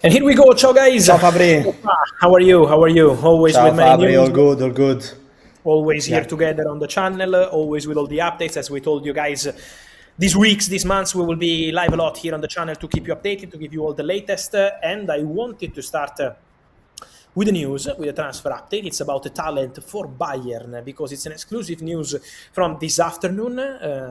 And here we go. Ciao guys. Ciao Fabri. How are you? How are you? Always Ciao with many Fabri, news. all good, all good. Always here together on the channel. Always with all the updates. As we told you guys, these weeks, these months, we will be live a lot here on the channel to keep you updated, to give you all the latest. And I wanted to start with the news, with a transfer update. It's about the talent for Bayern because it's an exclusive news from this afternoon.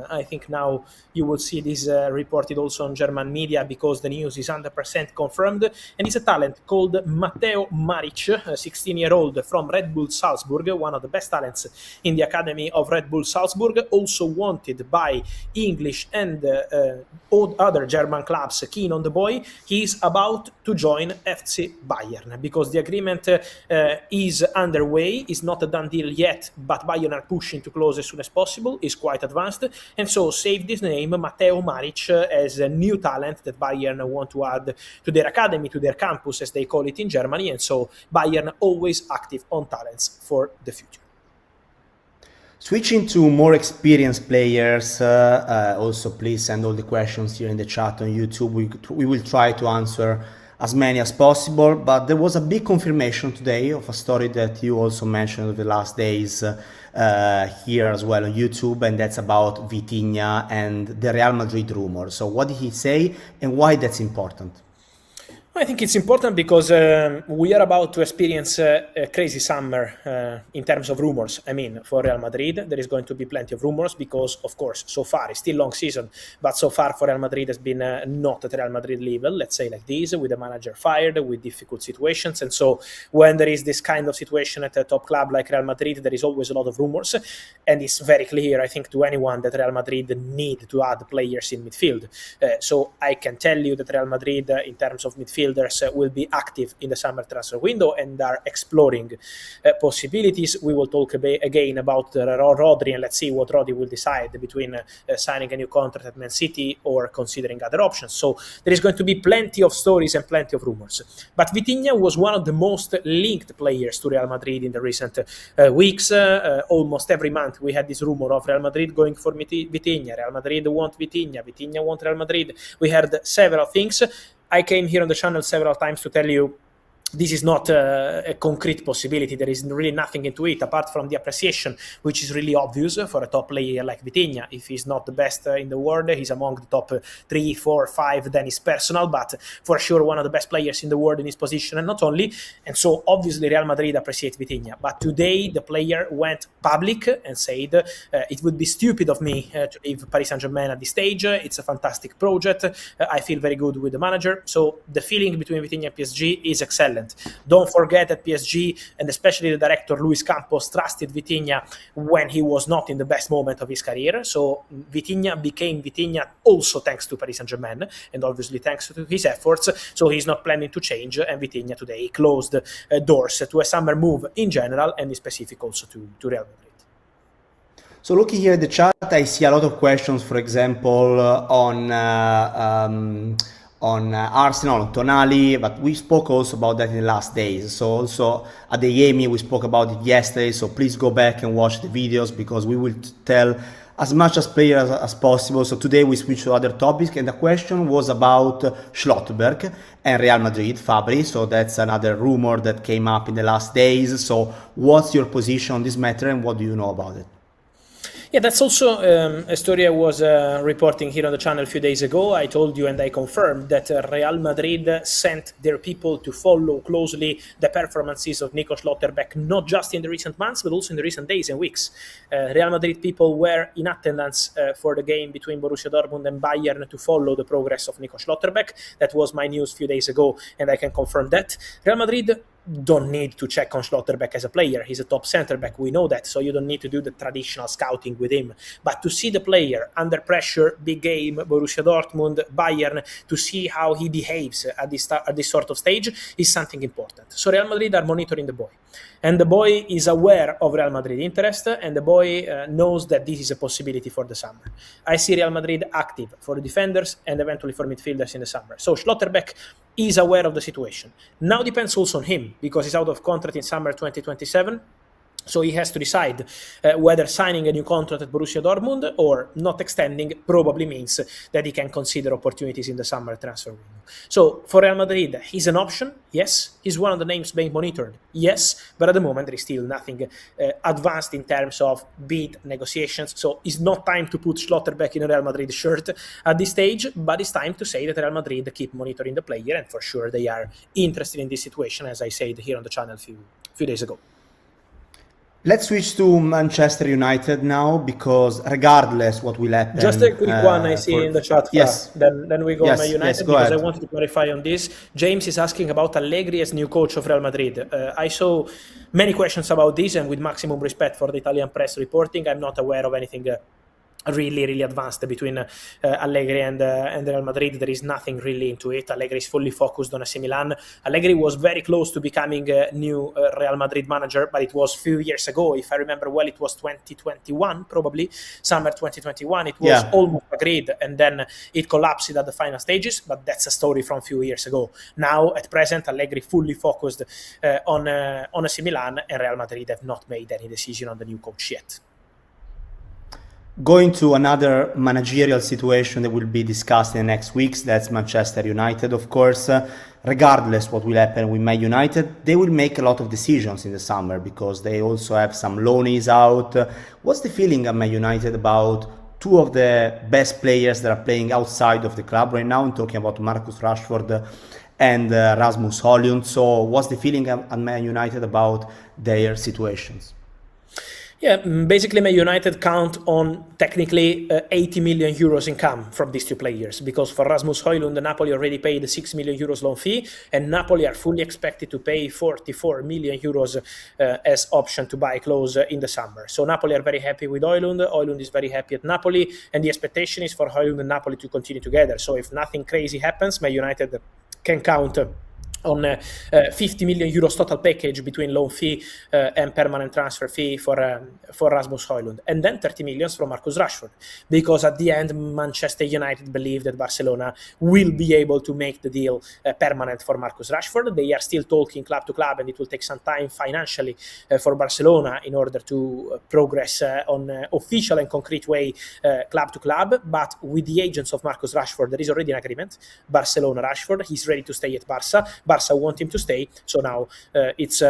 I think now you will see this reported also on German media because the news is 100% confirmed. And it's a talent called Matteo Maric, a 16-year-old from Red Bull Salzburg, one of the best talents in the academy of Red Bull Salzburg, also wanted by English and other German clubs keen on the boy. He's about to join FC Bayern because the agreement is underway. It's not a done deal yet, but Bayern are pushing to close as soon as possible. It's quite advanced, and so save this name, Matteo Maric, as a new talent that Bayern want to add to their academy, to their campus, as they call it in Germany, and so Bayern always active on talents for the future. Switching to more experienced players, also please send all the questions here in the chat on YouTube. We will try to answer as many as possible, but there was a big confirmation today of a story that you also mentioned over the last days here as well on YouTube, and that's about Vitinha and the Real Madrid rumor. So what did he say and why that's important? I think it's important because we are about to experience a crazy summer in terms of rumors. I mean, for Real Madrid, there is going to be plenty of rumors because, of course, so far, it's still long season, but so far for Real Madrid has been not at Real Madrid level, let's say like this, with the manager fired, with difficult situations. And so when there is this kind of situation at a top club like Real Madrid, there is always a lot of rumors. And it's very clear, I think, to anyone that Real Madrid need to add players in midfield. So I can tell you that Real Madrid, in terms of midfield, will be active in the summer transfer window and are exploring possibilities. We will talk again about Rodri, and let's see what Rodri will decide between signing a new contract at Man City or considering other options. So there is going to be plenty of stories and plenty of rumors. But Vitinha was one of the most linked players to Real Madrid in the recent weeks. Almost every month we had this rumor of Real Madrid going for Vitinha. Real Madrid want Vitinha. Vitinha want Real Madrid. We heard several things. I came here on the channel several times to tell you this is not a concrete possibility. There is really nothing into it apart from the appreciation, which is really obvious for a top player like Vitinha. If he's not the best in the world, he's among the top 3, 4, 5, then it's personal, but for sure one of the best players in the world in his position, and not only. And so obviously Real Madrid appreciates Vitinha. But today the player went public and said, it would be stupid of me to leave Paris Saint-Germain at this stage. It's a fantastic project. I feel very good with the manager. So the feeling between Vitinha and PSG is excellent. Don't forget that PSG, and especially the director Luis Campos, trusted Vitinha when he was not in the best moment of his career. So Vitinha became Vitinha also thanks to Paris Saint-Germain and obviously thanks to his efforts. So he's not planning to change, and Vitinha today closed doors to a summer move in general and in specific also to Real Madrid. So looking here at the chat, I see a lot of questions, for example, on Arsenal, on Tonali, but we spoke also about that in the last days. So also at the EMI, we spoke about it yesterday, so please go back and watch the videos because we will tell as much as players as possible. So today we switch to other topics, and the question was about Schlotterbeck and Real Madrid, Fabri. So that's another rumor that came up in the last days. So what's your position on this matter and what do you know about it? Yeah, that's also a story I was reporting here on the channel a few days ago. I told you and I confirmed that Real Madrid sent their people to follow closely the performances of Nico Schlotterbeck, not just in the recent months, but also in the recent days and weeks. Real Madrid people were in attendance for the game between Borussia Dortmund and Bayern to follow the progress of Nico Schlotterbeck. That was my news a few days ago, and I can confirm that. Real Madrid don't need to check on Schlotterbeck as a player. He's a top center back. We know that, so you don't need to do the traditional scouting with him. But to see the player under pressure, big game, Borussia Dortmund, Bayern, to see how he behaves at this sort of stage is something important. So Real Madrid are monitoring the boy. And the boy is aware of Real Madrid interest, and the boy knows that this is a possibility for the summer. I see Real Madrid active for the defenders and eventually for midfielders in the summer. So Schlotterbeck is aware of the situation. Now depends also on him, because he's out of contract in summer 2027. So he has to decide whether signing a new contract at Borussia Dortmund or not extending probably means that he can consider opportunities in the summer transfer window. So for Real Madrid, he's an option, yes. He's one of the names being monitored, yes. But at the moment, there is still nothing advanced in terms of bid negotiations. So it's not time to put Schlotterbeck in a Real Madrid shirt at this stage, but it's time to say that Real Madrid keep monitoring the player, and for sure they are interested in this situation, as I said here on the channel a few days ago. Let's switch to Manchester United now, because regardless what will happen... Just a quick one I see in the chat. Yes. Then we go on Man United, yes, go because ahead. I wanted to clarify on this. James is asking about Allegri as new coach of Real Madrid. I saw many questions about this, and with maximum respect for the Italian press reporting, I'm not aware of anything really advanced between Allegri and Real Madrid. There is nothing really into it. Allegri is fully focused on AC Milan. Allegri was very close to becoming a new Real Madrid manager, but it was a few years ago. If I remember well, it was 2021, probably summer 2021. It was almost agreed, and then it collapsed at the final stages, but that's a story from a few years ago. Now, at present, Allegri fully focused on AC Milan, and Real Madrid have not made any decision on the new coach yet. Going to another managerial situation that will be discussed in the next weeks, that's Manchester United, of course. Regardless what will happen with Man United, they will make a lot of decisions in the summer, because they also have some loanees out. What's the feeling at Man United about two of the best players that are playing outside of the club right now? I'm talking about Marcus Rashford and Rasmus Højlund. So what's the feeling at Man United about their situations? Yeah, basically Man United count on technically 80 million euros income from these two players, because for Rasmus Højlund, Napoli already paid the 6 million euros loan fee, and Napoli are fully expected to pay 44 million euros as option to buy close in the summer. So Napoli are very happy with Højlund. Højlund is very happy at Napoli, and the expectation is for Højlund and Napoli to continue together. So if nothing crazy happens, Man United can count on 50 million euros total package between loan fee and permanent transfer fee for Rasmus Højlund, and then 30 million from Marcus Rashford, because at the end Manchester United believe that Barcelona will be able to make the deal permanent for Marcus Rashford. They are still talking club to club, and it will take some time financially for Barcelona in order to progress on official and concrete way club to club. But with the agents of Marcus Rashford, there is already an agreement. Barcelona Rashford, he's ready to stay at Barca. Barca want him to stay, so now it's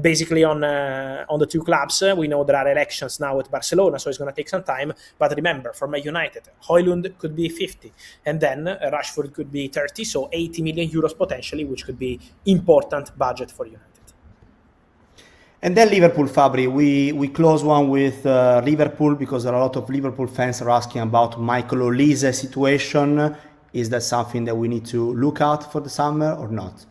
basically on the two clubs. We know there are elections now at Barcelona, so it's going to take some time. But remember, for Man United, Højlund could be 50, and then Rashford could be 30, so 80 million euros potentially, which could be important budget for United. And then Liverpool, Fabri, we close one with Liverpool, because a lot of Liverpool fans are asking about Michael Olise's situation. Is that something that we need to look out for the summer or not?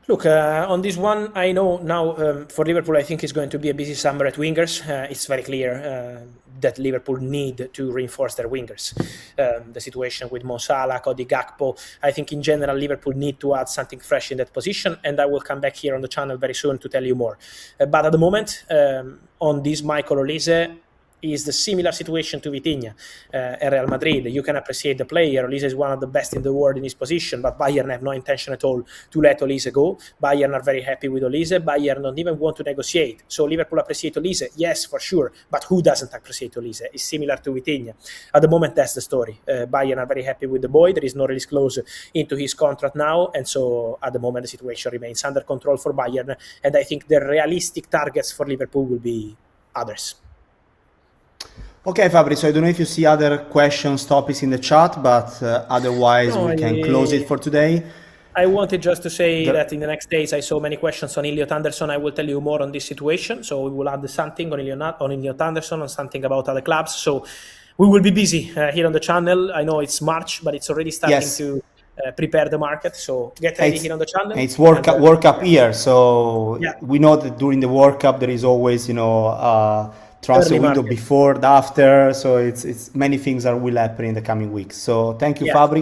Look, on this one, I know now for Liverpool, I think it's going to be a busy summer at wingers. It's very clear that Liverpool need to reinforce their wingers. The situation with Mo Salah, Cody Gakpo, I think in general Liverpool need to add something fresh in that position, and I will come back here on the channel very soon to tell you more. But at the moment, on this Michael Olise, is the similar situation to Vitinha at Real Madrid. You can appreciate the player. Olise is one of the best in the world in his position, but Bayern have no intention at all to let Olise go. Bayern are very happy with Olise. Bayern don't even want to negotiate. So Liverpool appreciate Olise, yes, for sure, but who doesn't appreciate Olise? It's similar to Vitinha. At the moment, that's the story. Bayern are very happy with the boy. There is no release clause into his contract now, and so at the moment the situation remains under control for Bayern, and I think the realistic targets for Liverpool will be others. Okay, Fabrizio, I don't know if you see other questions, topics in the chat, but otherwise we can close it for today. I wanted just to say that in the next days I saw many questions on Elliot Anderson. I will tell you more on this situation, so we will add something on Elliot Anderson, on something about other clubs. So we will be busy here on the channel. I know it's March, but it's already starting to prepare the market. So get ready here on the channel. It's World Cup year, so we know that during the World Cup there is always, transfer window before, after, so it's many things will happen in the coming weeks. So thank you, Fabri.